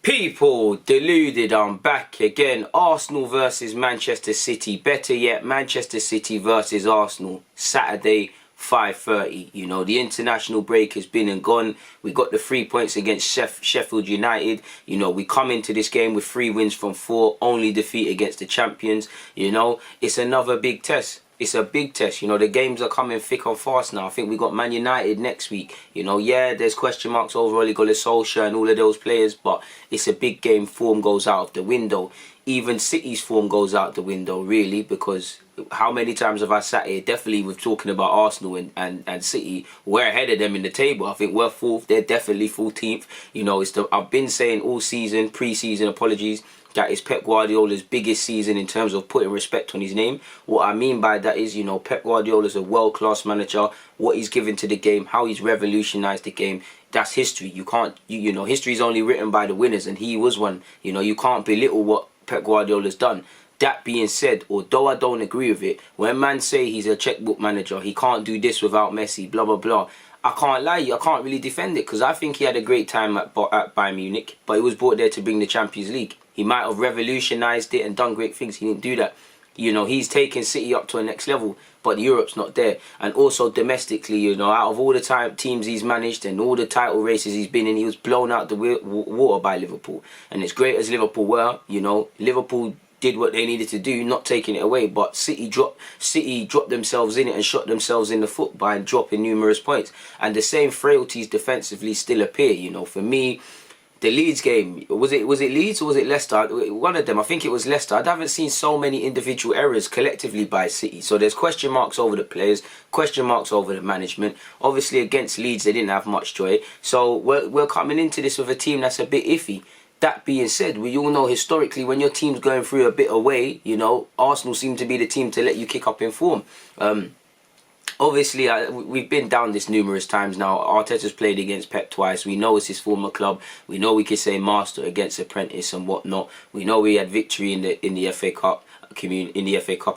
People, deluded, I'm back again. Arsenal versus Manchester City. Better yet, Manchester City versus Arsenal. Saturday, 5:30. You know, the international break has been and gone. We got the 3 points against Sheffield United. You know, we come into this game with 3 wins from 4. Only defeat against the champions. You know, it's another big test. It's a big test. You know, the games are coming thick and fast now. I think we got Man United next week. You know, yeah, there's question marks over Ole Gunnar Solskjaer and all of those players, but it's a big game. Form goes out of the window. Even City's form goes out the window, really, because how many times have I sat here, definitely with talking about Arsenal and City, we're ahead of them in the table. I think we're 4th, they're definitely 14th. You know, I've been saying all season, pre-season, apologies, that is Pep Guardiola's biggest season in terms of putting respect on his name. What I mean by that is, you know, Pep Guardiola's a world-class manager. What he's given to the game, how he's revolutionised the game, that's history. You can't, you know, history is only written by the winners, and he was one. You know, you can't belittle what Pep Guardiola's done. That being said, although I don't agree with it, when man say he's a checkbook manager, he can't do this without Messi, blah, blah, blah, I can't lie, I can't really defend it, because I think he had a great time at Bayern Munich, but he was brought there to bring the Champions League. He might have revolutionised it and done great things. He didn't do that. You know, he's taken City up to a next level, but Europe's not there. And also domestically, you know, out of all the teams he's managed and all the title races he's been in, he was blown out the water by Liverpool. And as great as Liverpool were, you know, Liverpool did what they needed to do, not taking it away, but City dropped themselves in it and shot themselves in the foot by dropping numerous points. And the same frailties defensively still appear. You know, for me, the Leeds game, was it Leeds or was it Leicester? One of them, I think it was Leicester. I haven't seen so many individual errors collectively by City. So there's question marks over the players, question marks over the management. Obviously against Leeds, they didn't have much joy. So we're coming into this with a team that's a bit iffy. That being said, we all know historically when your team's going through a bit away, you know, Arsenal seem to be the team to let you kick up in form. Obviously, we've been down this numerous times now. Arteta's played against Pep twice. We know it's his former club. We know we could say master against apprentice and whatnot. We know we had victory in the FA Cup,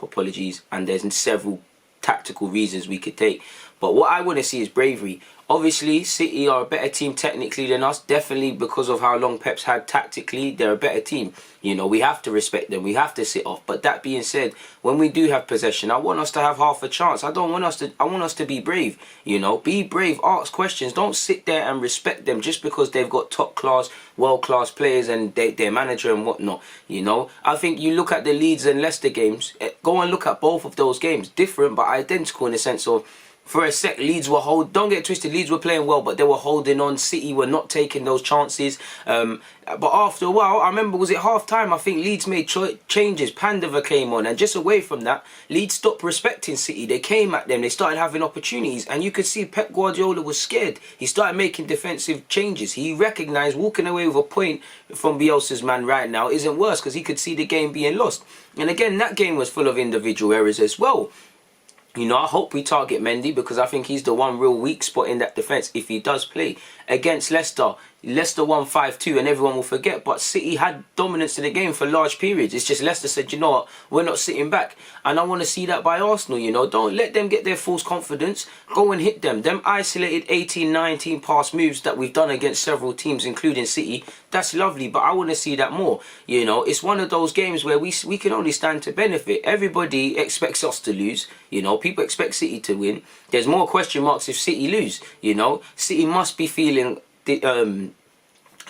apologies, and there's several tactical reasons we could take. But what I want to see is bravery. Obviously, City are a better team technically than us. Definitely because of how long Pep's had tactically, they're a better team. You know, we have to respect them. We have to sit off. But that being said, when we do have possession, I want us to have half a chance. I want us to be brave. You know, be brave. Ask questions. Don't sit there and respect them just because they've got top class, world class players and their manager and whatnot. You know, I think you look at the Leeds and Leicester games. Go and look at both of those games. Different but identical in the sense of, for a sec, Leeds were don't get twisted, Leeds were playing well, but they were holding on. City were not taking those chances. But after a while, I remember, was it half time? I think Leeds made changes. Pandava came on, and just away from that, Leeds stopped respecting City. They came at them, they started having opportunities, and you could see Pep Guardiola was scared. He started making defensive changes. He recognised walking away with a point from Bielsa's man right now isn't worse, because he could see the game being lost. And again, that game was full of individual errors as well. You know, I hope we target Mendy because I think he's the one real weak spot in that defence if he does play. Against Leicester, Leicester won 5-2 and everyone will forget, but City had dominance in the game for large periods. It's just Leicester said, you know what, we're not sitting back. And I want to see that by Arsenal, you know. Don't let them get their false confidence. Go and hit them. Them isolated 18, 19 pass moves that we've done against several teams, including City, that's lovely, but I want to see that more. You know, it's one of those games where we can only stand to benefit. Everybody expects us to lose, you know. People expect City to win. There's more question marks if City lose, you know. City must be feeling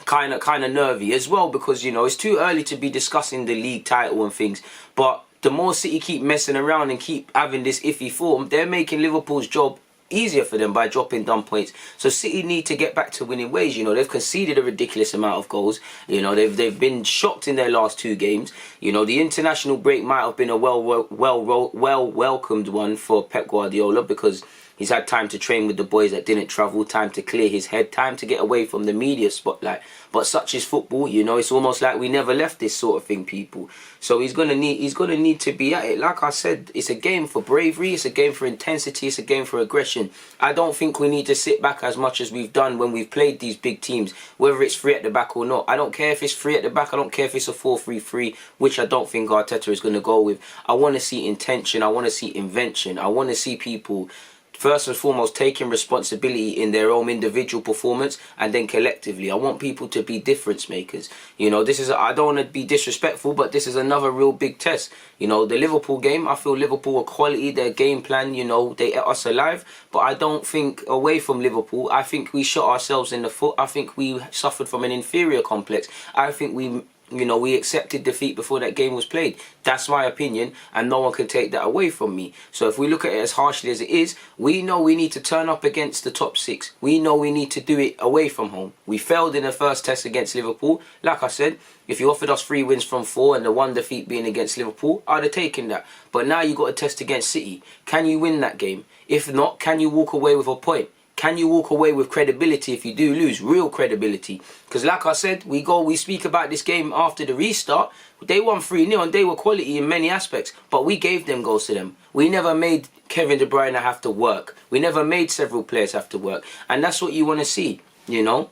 kind of nervy as well because, you know, it's too early to be discussing the league title and things, but the more City keep messing around and keep having this iffy form, they're making Liverpool's job easier for them by dropping down points. So City need to get back to winning ways. You know, they've conceded a ridiculous amount of goals. You know, they've been shocked in their last 2 games. You know, the international break might have been a well welcomed one for Pep Guardiola because he's had time to train with the boys that didn't travel, time to clear his head, time to get away from the media spotlight. But such is football, you know, it's almost like we never left this sort of thing, people. So he's gonna need to be at it. Like I said, it's a game for bravery, it's a game for intensity, it's a game for aggression. I don't think we need to sit back as much as we've done when we've played these big teams, whether it's 3 at the back or not. I don't care if it's 3 at the back, I don't care if it's a 4-3-3, which I don't think Arteta is gonna go with. I wanna see intention, I wanna see invention, I wanna see people first and foremost taking responsibility in their own individual performance, and then collectively. I want people to be difference makers. You know, I don't want to be disrespectful, but this is another real big test. You know, the Liverpool game, I feel Liverpool are quality, their game plan, you know, they ate us alive. But I don't think away from Liverpool, I think we shot ourselves in the foot. I think we suffered from an inferior complex. I think we accepted defeat before that game was played. That's my opinion, and no one can take that away from me. So if we look at it as harshly as it is, we know we need to turn up against the top six. We know we need to do it away from home. We failed in the first test against Liverpool. Like I said, if you offered us 3 wins from 4 and the 1 defeat being against Liverpool, I'd have taken that. But now you got a test against City. Can you win that game? If not, can you walk away with a point? Can you walk away with credibility if you do lose? Real credibility. Because like I said, we speak about this game after the restart. They won 3-0 and they were quality in many aspects. But we gave them goals to them. We never made Kevin De Bruyne have to work. We never made several players have to work. And that's what you want to see, you know.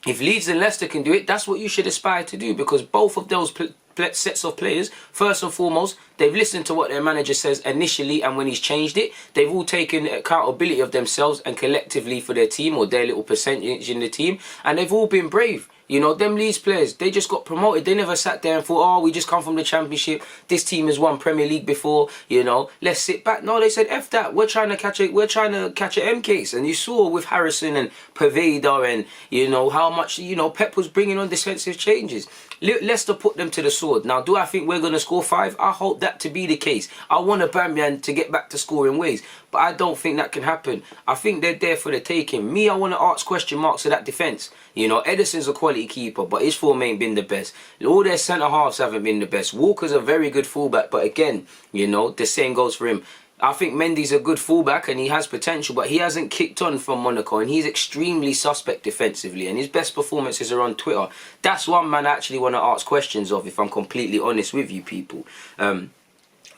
If Leeds and Leicester can do it, that's what you should aspire to do. Because both of those sets of players, first and foremost, they've listened to what their manager says initially, and when he's changed it, they've all taken accountability of themselves and collectively for their team or their little percentage in the team, and they've all been brave. You know, them Leeds players, they just got promoted. They never sat there and thought, oh, we just come from the Championship. This team has won Premier League before, you know, let's sit back. No, they said, F that. We're trying to catch an M case. And you saw with Harrison and Paveda and, you know, how much, you know, Pep was bringing on defensive changes. Leicester put them to the sword. Now, do I think we're going to score 5? I hope that to be the case. I want Aubameyang to get back to scoring ways. But I don't think that can happen. I think they're there for the taking. Me, I want to ask question marks of that defence. You know, Edison's a quality keeper, but his form ain't been the best. All their centre-halves haven't been the best. Walker's a very good fullback, but again, you know, the same goes for him. I think Mendy's a good fullback and he has potential, but he hasn't kicked on from Monaco and he's extremely suspect defensively and his best performances are on Twitter. That's one man I actually want to ask questions of, if I'm completely honest with you people.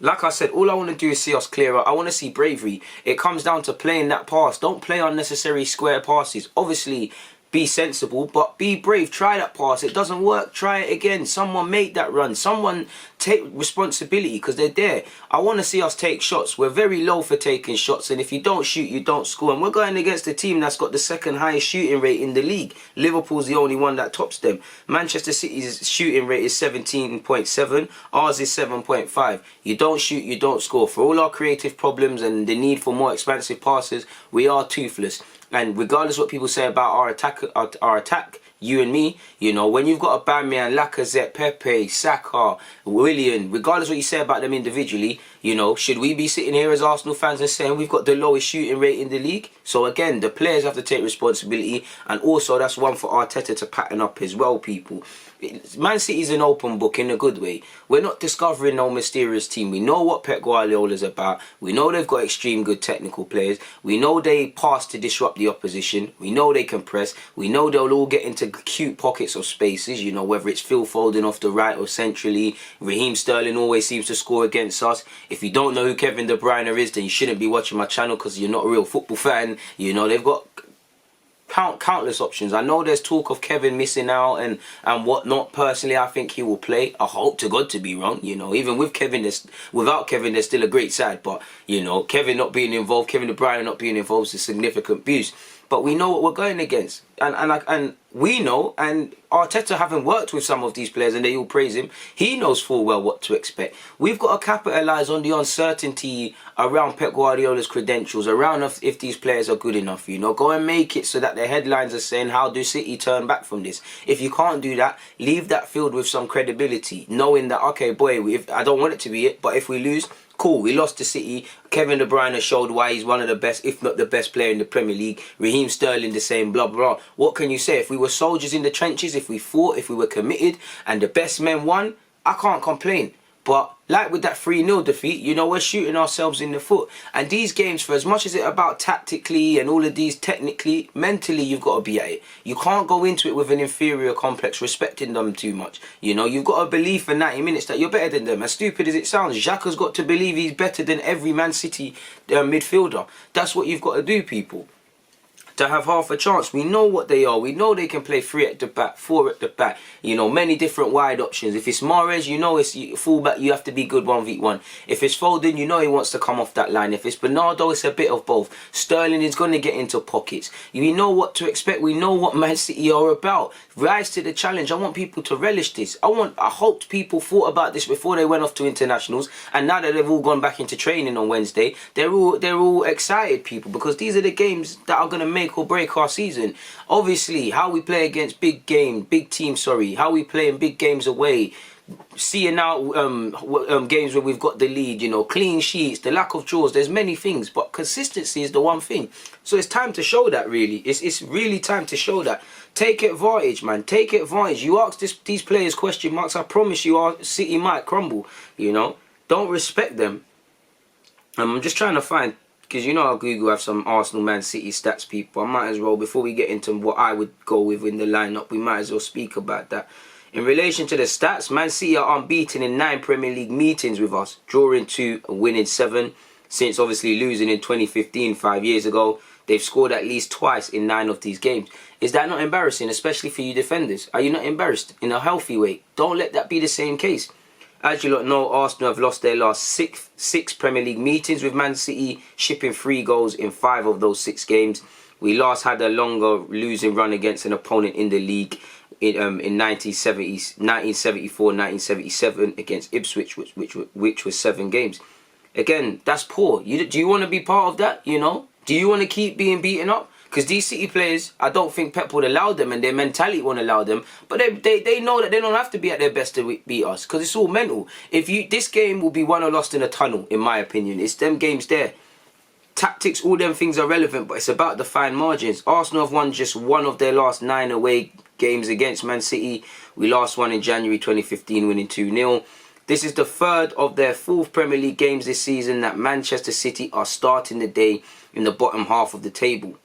Like I said, all I want to do is see us clear up. I want to see bravery. It comes down to playing that pass. Don't play unnecessary square passes. Obviously, be sensible, but be brave. Try that pass. It doesn't work. Try it again. Someone make that run. Someone take responsibility because they're there. I want to see us take shots. We're very low for taking shots, and if you don't shoot, you don't score. And we're going against a team that's got the second highest shooting rate in the league. Liverpool's the only one that tops them. Manchester City's shooting rate is 17.7. Ours is 7.5. You don't shoot, you don't score. For all our creative problems and the need for more expansive passes, we are toothless. And regardless what people say about our attack, you and me, you know, when you've got Aubameyang, Lacazette, Pepe, Saka, Willian, regardless what you say about them individually, you know, should we be sitting here as Arsenal fans and saying we've got the lowest shooting rate in the league? So again, the players have to take responsibility, and also that's one for Arteta to pattern up as well, people. Man City's an open book in a good way. We're not discovering no mysterious team. We know what Pep Guardiola's about. We know they've got extreme good technical players. We know they pass to disrupt the opposition. We know they can press. We know they'll all get into cute pockets of spaces, you know, whether it's Phil Foden off the right or centrally. Raheem Sterling always seems to score against us. If you don't know who Kevin De Bruyne is, then you shouldn't be watching my channel because you're not a real football fan. You know, they've got countless options. I know there's talk of Kevin missing out and whatnot. Personally, I think he will play. I hope to God to be wrong. You know, even with Kevin, without Kevin, there's still a great side. But, you know, Kevin not being involved, Kevin De Bruyne not being involved is a significant boost. But we know what we're going against. And we know, and Arteta, having worked with some of these players and they all praise him, he knows full well what to expect. We've got to capitalise on the uncertainty around Pep Guardiola's credentials, around if these players are good enough, you know. Go and make it so that the headlines are saying, how do City turn back from this? If you can't do that, leave that field with some credibility, knowing that, okay, boy, I don't want it to be it, but if we lose, cool, we lost to City. Kevin De Bruyne showed why he's one of the best, if not the best player in the Premier League. Raheem Sterling the same, blah, blah, blah. What can you say? If we were soldiers in the trenches, if we fought, if we were committed, and the best men won, I can't complain. But like with that 3-0 defeat, you know, we're shooting ourselves in the foot. And these games, for as much as it's about tactically and all of these technically, mentally you've got to be at it. You can't go into it with an inferior complex, respecting them too much. You know, you've got a belief for 90 minutes that you're better than them. As stupid as it sounds, Xhaka's got to believe he's better than every Man City midfielder. That's what you've got to do, people. to have half a chance. We know what they are. We know they can play 3 at the back, 4 at the back. You know, many different wide options. If it's Mahrez, you know it's fullback, you have to be good 1v1. If it's Foden, you know he wants to come off that line. If it's Bernardo, it's a bit of both. Sterling is going to get into pockets. We know what to expect. We know what Man City are about. Rise to the challenge. I want people to relish this. I hoped people thought about this before they went off to internationals, and now that they've all gone back into training on Wednesday, they're all excited, people, because these are the games that are going to make or break our season. Obviously, how we play against big teams, how we play in big games away, seeing out games where we've got the lead, you know, clean sheets, the lack of draws, there's many things, but consistency is the one thing. So it's time to show that, really. It's really time to show that. Take advantage, man. Take advantage. You ask these players question marks, I promise you our City might crumble, you know. Don't respect them. I'm just trying to find, because you know how Google have some Arsenal Man City stats, people. I might as well, before we get into what I would go with in the lineup, we might as well speak about that. In relation to the stats, Man City are unbeaten in 9 Premier League meetings with us, drawing 2 and winning 7. Since obviously losing in 2015, 5 years ago, they've scored at least twice in 9 of these games. Is that not embarrassing, especially for you defenders? Are you not embarrassed in a healthy way? Don't let that be the same case. As you lot know, Arsenal have lost their last six Premier League meetings with Man City, shipping 3 goals in 5 of those 6 games. We last had a longer losing run against an opponent in the league in 1974, 1977 against Ipswich, which was 7 games. Again, that's poor. Do you want to be part of that? You know, do you want to keep being beaten up? Because these City players, I don't think Pep would allow them, and their mentality won't allow them. But they know that they don't have to be at their best to beat us, because it's all mental. This game will be won or lost in a tunnel, in my opinion. It's them games there. Tactics, all them things are relevant, but it's about the fine margins. Arsenal have won just 1 of their last 9 away games against Man City. We last won in January 2015, winning 2-0. This is the 3rd of their 4th Premier League games this season that Manchester City are starting the day in the bottom half of the table.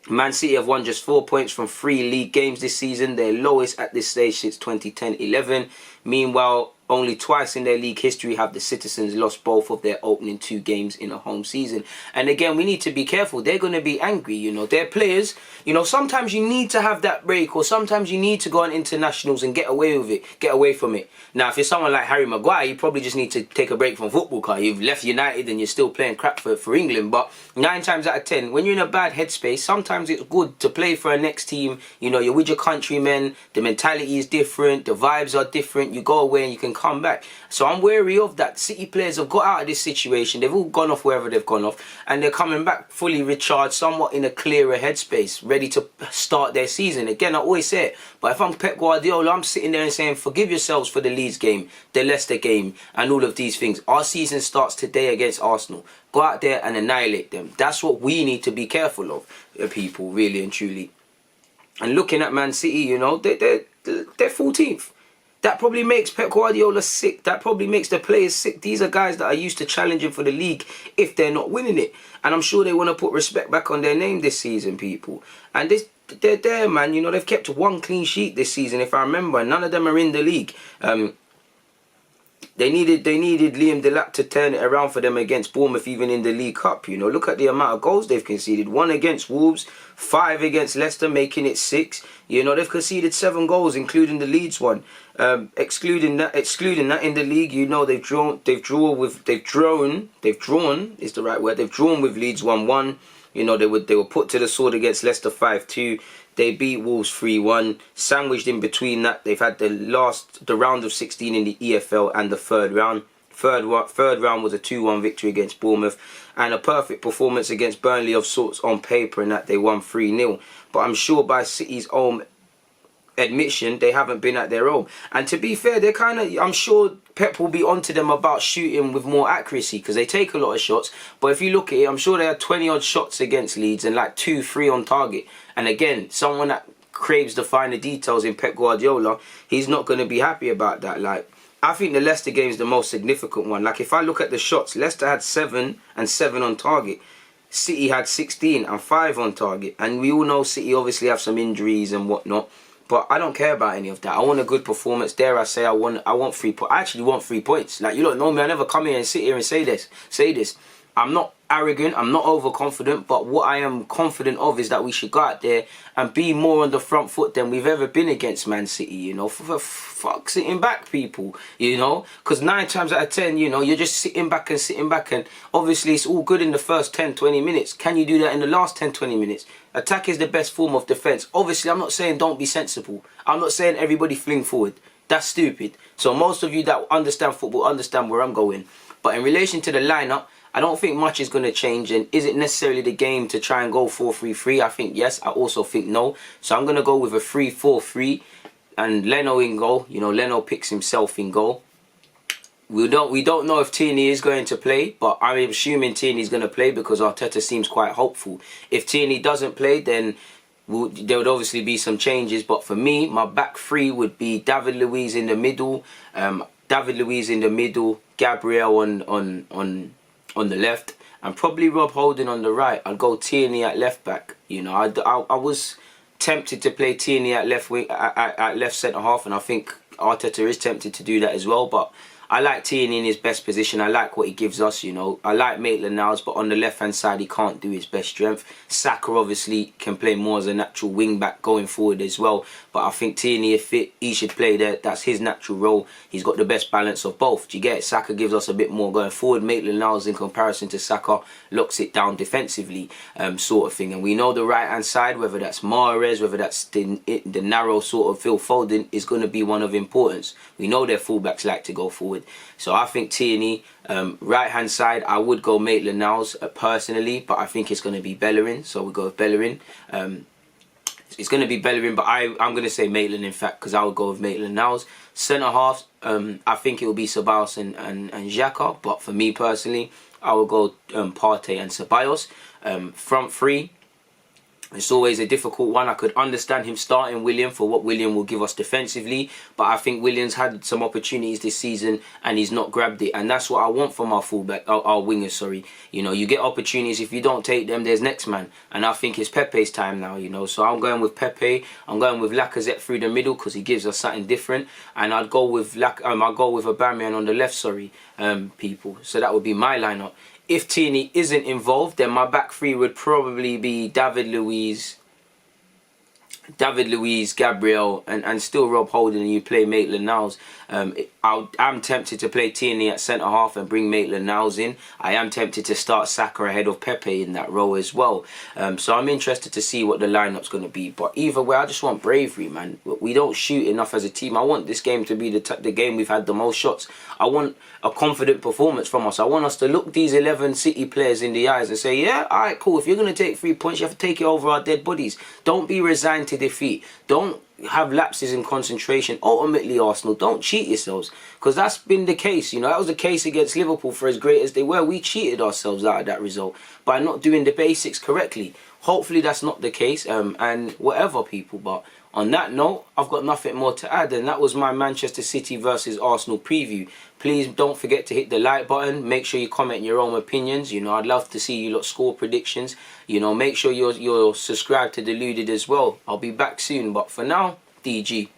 Man City have won just 4 points from 3 league games this season, their lowest at this stage since 2010-11. Meanwhile, only twice in their league history have the Citizens lost both of their opening 2 games in a home season. And again, we need to be careful. They're going to be angry, you know. They're players. You know, sometimes you need to have that break, or sometimes you need to go on internationals and get away with it, get away from it. Now, if you're someone like Harry Maguire, you probably just need to take a break from football, because you've left United and you're still playing crap for England. But 9 times out of 10, when you're in a bad headspace, sometimes it's good to play for a next team. You know, you're with your countrymen, the mentality is different, the vibes are different, you go away and you can come back. So I'm wary of that. City players have got out of this situation. They've all gone off wherever they've gone off, and they're coming back fully recharged, somewhat in a clearer headspace, ready to start their season. Again, I always say it, but if I'm Pep Guardiola, I'm sitting there and saying, forgive yourselves for the Leeds game, the Leicester game, and all of these things. Our season starts today against Arsenal. Go out there and annihilate them. That's what we need to be careful of, people, really and truly. And looking at Man City, you know, they're 14th. That probably makes Pep Guardiola sick. That probably makes the players sick. These are guys that are used to challenging for the league if they're not winning it. And I'm sure they want to put respect back on their name this season, people. And they're there, man. You know, they've kept 1 clean sheet this season, if I remember. None of them are in the league. They needed Liam Delap to turn it around for them against Bournemouth, even in the League Cup. You know, look at the amount of goals they've conceded. 1 against Wolves, 5 against Leicester, making it 6. You know, they've conceded 7 goals, including the Leeds one. Excluding that in the league, you know, they've drawn with Leeds 1-1. You know, they were put to the sword against Leicester 5-2. They beat Wolves 3-1. Sandwiched in between that, they've had the round of 16 in the EFL and the 3rd round. Third round was a 2-1 victory against Bournemouth, and a perfect performance against Burnley of sorts on paper, in that they won 3-0. But I'm sure by City's own admission, they haven't been at their own. And to be fair, I'm sure Pep will be onto them about shooting with more accuracy, because they take a lot of shots. But if you look at it, I'm sure they had 20 odd shots against Leeds and like 2-3 on target. And again, someone that craves the finer details in Pep Guardiola, he's not going to be happy about that. Like, I think the Leicester game is the most significant one. Like, if I look at the shots, Leicester had 7 and 7 on target. City had 16 and 5 on target. And we all know City obviously have some injuries and whatnot. But I don't care about any of that. I want a good performance. Dare I say, I want 3 points. I actually want 3 points. Like, you don't know me. I never come here and sit here and say this. I'm not arrogant, I'm not overconfident, but what I am confident of is that we should go out there and be more on the front foot than we've ever been against Man City, you know. For fuck sitting back, people, you know, because 9 times out of 10, you know, you're just sitting back, and obviously it's all good in the first 10-20 minutes. Can you do that in the last 10-20 minutes? Attack is the best form of defence. Obviously, I'm not saying don't be sensible. I'm not saying everybody fling forward. That's stupid. So most of you that understand football understand where I'm going. But in relation to the lineup, I don't think much is going to change. And is it necessarily the game to try and go 4-3-3? I think yes. I also think no. So I'm going to go with a 3-4-3 and Leno in goal. You know, Leno picks himself in goal. We don't know if Tierney is going to play, but I'm assuming Tierney's going to play because Arteta seems quite hopeful. If Tierney doesn't play, then there would obviously be some changes. But for me, my back three would be David Luiz in the middle, Gabriel on the left, and probably Rob Holding on the right. I'd go Tierney at left back. You know, I was tempted to play Tierney at left wing, at left centre half, and I think Arteta is tempted to do that as well. But I like Tierney in his best position. I like what he gives us, you know. I like Maitland-Niles, but on the left-hand side, he can't do his best strength. Saka obviously can play more as a natural wing-back going forward as well. But I think Tierney, if fit, he should play there. That's his natural role. He's got the best balance of both. Do you get it? Saka gives us a bit more going forward. Maitland-Niles, in comparison to Saka, locks it down defensively, sort of thing. And we know the right-hand side, whether that's Mahrez, whether that's the narrow sort of Phil Foden, is going to be one of importance. We know their fullbacks like to go forward. So I think Tierney, right hand side, I would go Maitland-Niles personally, but I think it's going to be Bellerin, so we go with Bellerin. It's going to be Bellerin, but I'm going to say Maitland, in fact, because I would go with Maitland-Niles. Centre half, I think it will be Ceballos and Xhaka, but for me personally, I would go Partey and Ceballos. Front three, it's always a difficult one. I could understand him starting William for what William will give us defensively, but I think William's had some opportunities this season and he's not grabbed it, and that's what I want from our fullback, our wingers. Sorry, you know, you get opportunities. If you don't take them, there's next man, and I think it's Pepe's time now. You know, so I'm going with Pepe. I'm going with Lacazette through the middle because he gives us something different, and I'd go with I'll go with Aubameyang on the left. Sorry, people. So that would be my lineup. If Tierney isn't involved, then my back three would probably be David Luiz, Gabriel, and still Rob Holding, and you play Maitland-Niles. I'm tempted to play Tierney at centre half and bring Maitland-Niles in. I am tempted to start Saka ahead of Pepe in that role as well. So I'm interested to see what the lineup's going to be. But either way, I just want bravery, man. We don't shoot enough as a team. I want this game to be the game we've had the most shots. I want a confident performance from us. I want us to look these 11 City players in the eyes and say, yeah, all right, cool. If you're going to take 3 points, you have to take it over our dead bodies. Don't be resigned to defeat. Don't have lapses in concentration. Ultimately, Arsenal, don't cheat yourselves, because that's been the case. You know, that was the case against Liverpool. For as great as they were, we cheated ourselves out of that result by not doing the basics correctly. Hopefully that's not the case, and whatever, people. But on that note, I've got nothing more to add, and that was my Manchester City versus Arsenal preview. Please don't forget to hit the like button. Make sure you comment your own opinions. You know, I'd love to see you lot score predictions. You know, make sure you're subscribed to Deluded as well. I'll be back soon, but for now, DG.